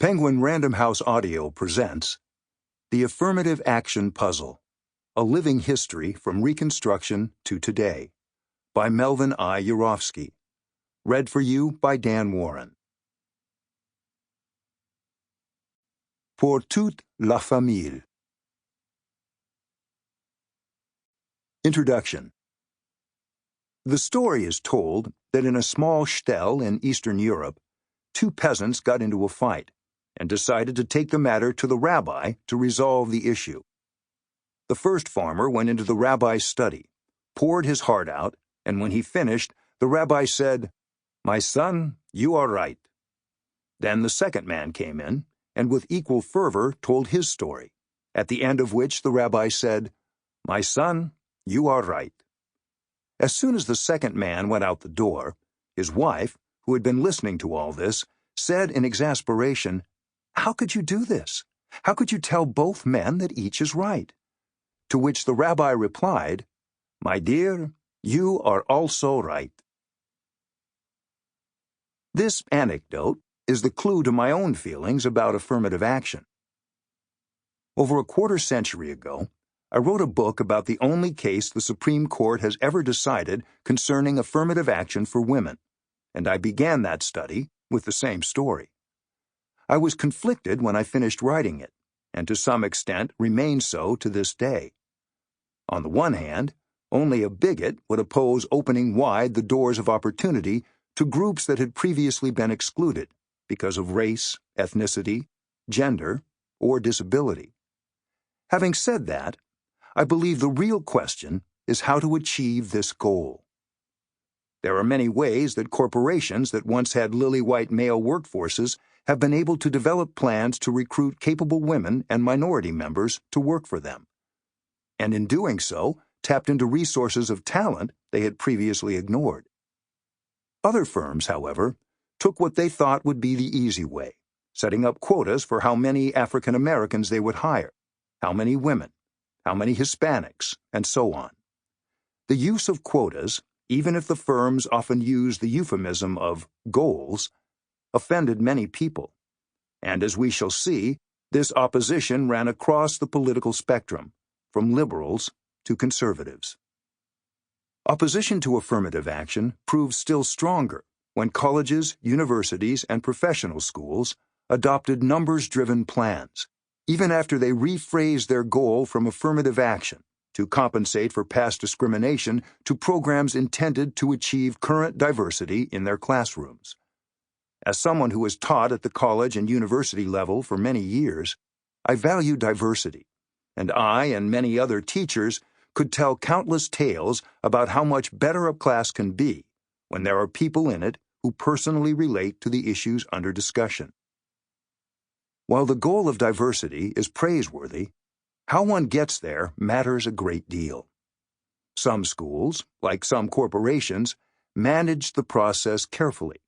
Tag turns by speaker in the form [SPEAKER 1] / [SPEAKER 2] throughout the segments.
[SPEAKER 1] Penguin Random House Audio presents The Affirmative Action Puzzle, A Living History from Reconstruction to Today, by Melvin I. Urofsky. Read for you by Dan Woren. Pour toute la famille. Introduction. The story is told that in a small shtetl in Eastern Europe, two peasants got into a fight and decided to take the matter to the rabbi to resolve the issue. The first farmer went into the rabbi's study, poured his heart out, and when he finished, the rabbi said, "My son, you are right." Then the second man came in, and with equal fervor told his story, at the end of which the rabbi said, "My son, you are right." As soon as the second man went out the door, his wife, who had been listening to all this, said in exasperation, "How could you do this? How could you tell both men that each is right?" To which the rabbi replied, "My dear, you are also right." This anecdote is the clue to my own feelings about affirmative action. Over a quarter century ago, I wrote a book about the only case the Supreme Court has ever decided concerning affirmative action for women, and I began that study with the same story. I was conflicted when I finished writing it, and to some extent remain so to this day. On the one hand, only a bigot would oppose opening wide the doors of opportunity to groups that had previously been excluded because of race, ethnicity, gender, or disability. Having said that, I believe the real question is how to achieve this goal. There are many ways that corporations that once had lily-white male workforces have been able to develop plans to recruit capable women and minority members to work for them, and in doing so, tapped into resources of talent they had previously ignored. Other firms, however, took what they thought would be the easy way, setting up quotas for how many African Americans they would hire, how many women, how many Hispanics, and so on. The use of quotas, even if the firms often used the euphemism of goals, offended many people, and as we shall see, this opposition ran across the political spectrum, from liberals to conservatives. Opposition to affirmative action proved still stronger when colleges, universities, and professional schools adopted numbers-driven plans, even after they rephrased their goal from affirmative action to compensate for past discrimination to programs intended to achieve current diversity in their classrooms. As someone who has taught at the college and university level for many years, I value diversity, and I and many other teachers could tell countless tales about how much better a class can be when there are people in it who personally relate to the issues under discussion. While the goal of diversity is praiseworthy, how one gets there matters a great deal. Some schools, like some corporations, manage the process carefully,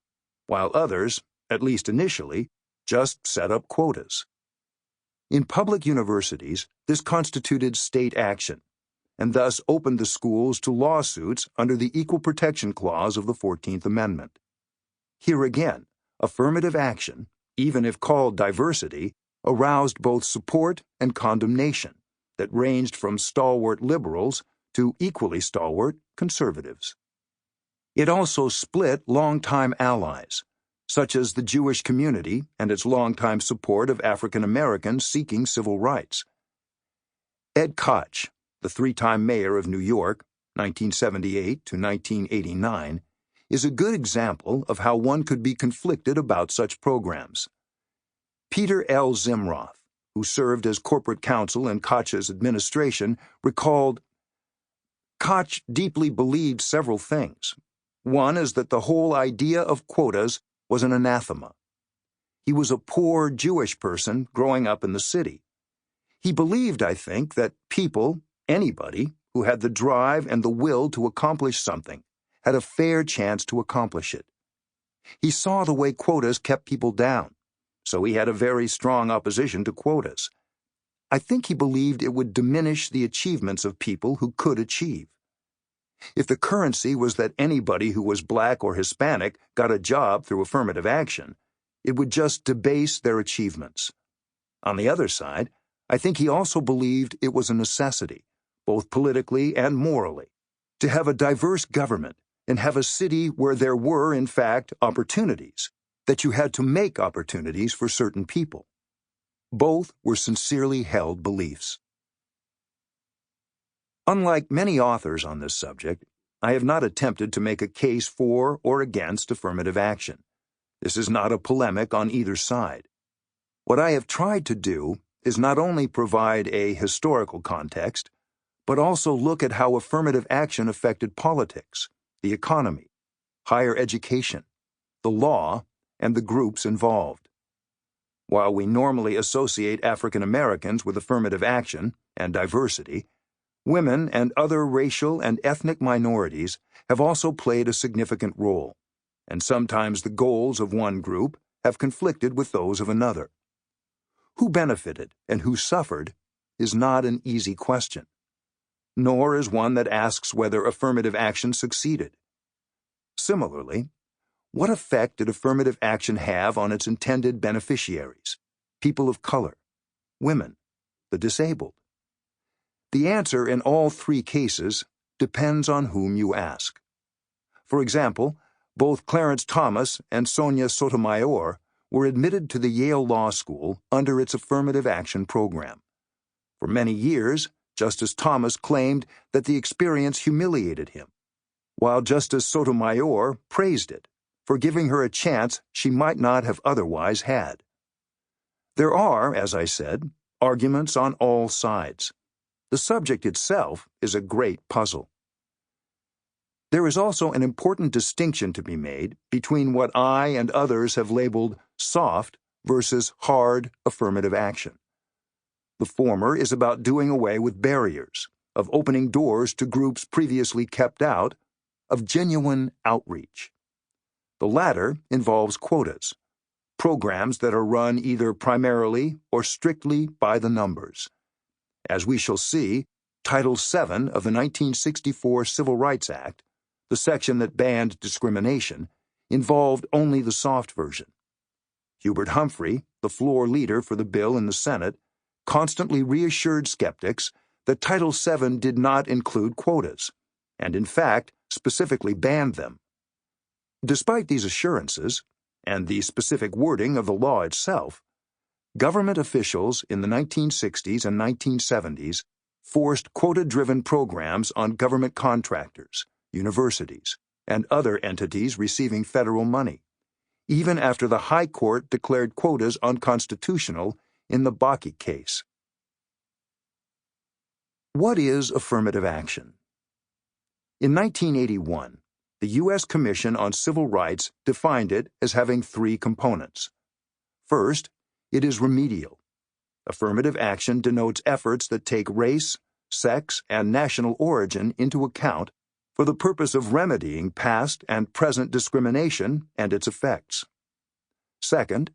[SPEAKER 1] while others, at least initially, just set up quotas. In public universities, this constituted state action, and thus opened the schools to lawsuits under the Equal Protection Clause of the 14th Amendment. Here again, affirmative action, even if called diversity, aroused both support and condemnation that ranged from stalwart liberals to equally stalwart conservatives. It also split longtime allies, such as the Jewish community and its longtime support of African Americans seeking civil rights. Ed Koch, the three-time mayor of New York, 1978 to 1989, is a good example of how one could be conflicted about such programs. Peter L. Zimroth, who served as corporate counsel in Koch's administration, recalled, "Koch deeply believed several things. One is that the whole idea of quotas was an anathema. He was a poor Jewish person growing up in the city. He believed, I think, that people, anybody, who had the drive and the will to accomplish something, had a fair chance to accomplish it. He saw the way quotas kept people down, so he had a very strong opposition to quotas. I think he believed it would diminish the achievements of people who could achieve. If the currency was that anybody who was black or Hispanic got a job through affirmative action, it would just debase their achievements. On the other side, I think he also believed it was a necessity, both politically and morally, to have a diverse government and have a city where there were, in fact, opportunities, that you had to make opportunities for certain people. Both were sincerely held beliefs. Unlike many authors on this subject, I have not attempted to make a case for or against affirmative action. This is not a polemic on either side. What I have tried to do is not only provide a historical context, but also look at how affirmative action affected politics, the economy, higher education, the law, and the groups involved. While we normally associate African Americans with affirmative action and diversity, women and other racial and ethnic minorities have also played a significant role, and sometimes the goals of one group have conflicted with those of another. Who benefited and who suffered is not an easy question, nor is one that asks whether affirmative action succeeded. Similarly, what effect did affirmative action have on its intended beneficiaries, people of color, women, the disabled? The answer in all three cases depends on whom you ask. For example, both Clarence Thomas and Sonia Sotomayor were admitted to the Yale Law School under its affirmative action program. For many years, Justice Thomas claimed that the experience humiliated him, while Justice Sotomayor praised it for giving her a chance she might not have otherwise had. There are, as I said, arguments on all sides. The subject itself is a great puzzle. There is also an important distinction to be made between what I and others have labeled soft versus hard affirmative action. The former is about doing away with barriers, of opening doors to groups previously kept out, of genuine outreach. The latter involves quotas, programs that are run either primarily or strictly by the numbers. As we shall see, Title VII of the 1964 Civil Rights Act, the section that banned discrimination, involved only the soft version. Hubert Humphrey, the floor leader for the bill in the Senate, constantly reassured skeptics that Title VII did not include quotas, and in fact specifically banned them. Despite these assurances, and the specific wording of the law itself, government officials in the 1960s and 1970s forced quota-driven programs on government contractors, universities, and other entities receiving federal money, even after the High Court declared quotas unconstitutional in the Bakke case. What is affirmative action? In 1981, the U.S. Commission on Civil Rights defined it as having three components. First, it is remedial. Affirmative action denotes efforts that take race, sex, and national origin into account for the purpose of remedying past and present discrimination and its effects. Second,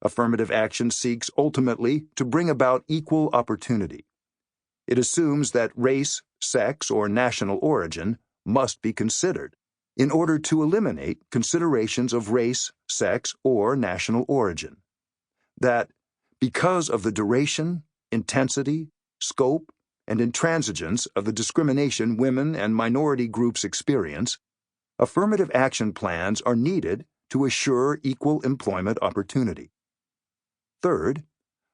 [SPEAKER 1] affirmative action seeks ultimately to bring about equal opportunity. It assumes that race, sex, or national origin must be considered in order to eliminate considerations of race, sex, or national origin. That, because of the duration, intensity, scope, and intransigence of the discrimination women and minority groups experience, affirmative action plans are needed to assure equal employment opportunity. Third,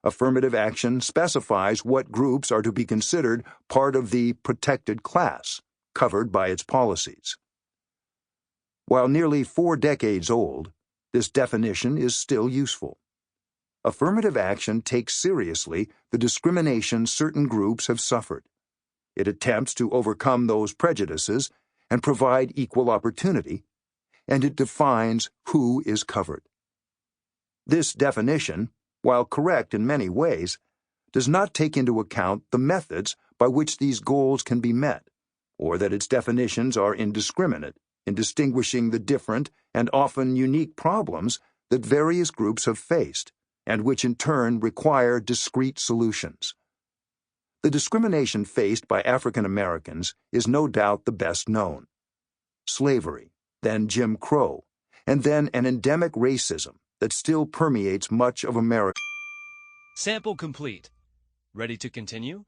[SPEAKER 1] affirmative action specifies what groups are to be considered part of the protected class covered by its policies. While nearly 4 decades old, this definition is still useful. Affirmative action takes seriously the discrimination certain groups have suffered. It attempts to overcome those prejudices and provide equal opportunity, and it defines who is covered. This definition, while correct in many ways, does not take into account the methods by which these goals can be met, or that its definitions are indiscriminate in distinguishing the different and often unique problems that various groups have faced, and which in turn require discrete solutions. The discrimination faced by African Americans is no doubt the best known. Slavery, then Jim Crow, and then an endemic racism that still permeates much of America.
[SPEAKER 2] Sample complete. Ready to continue?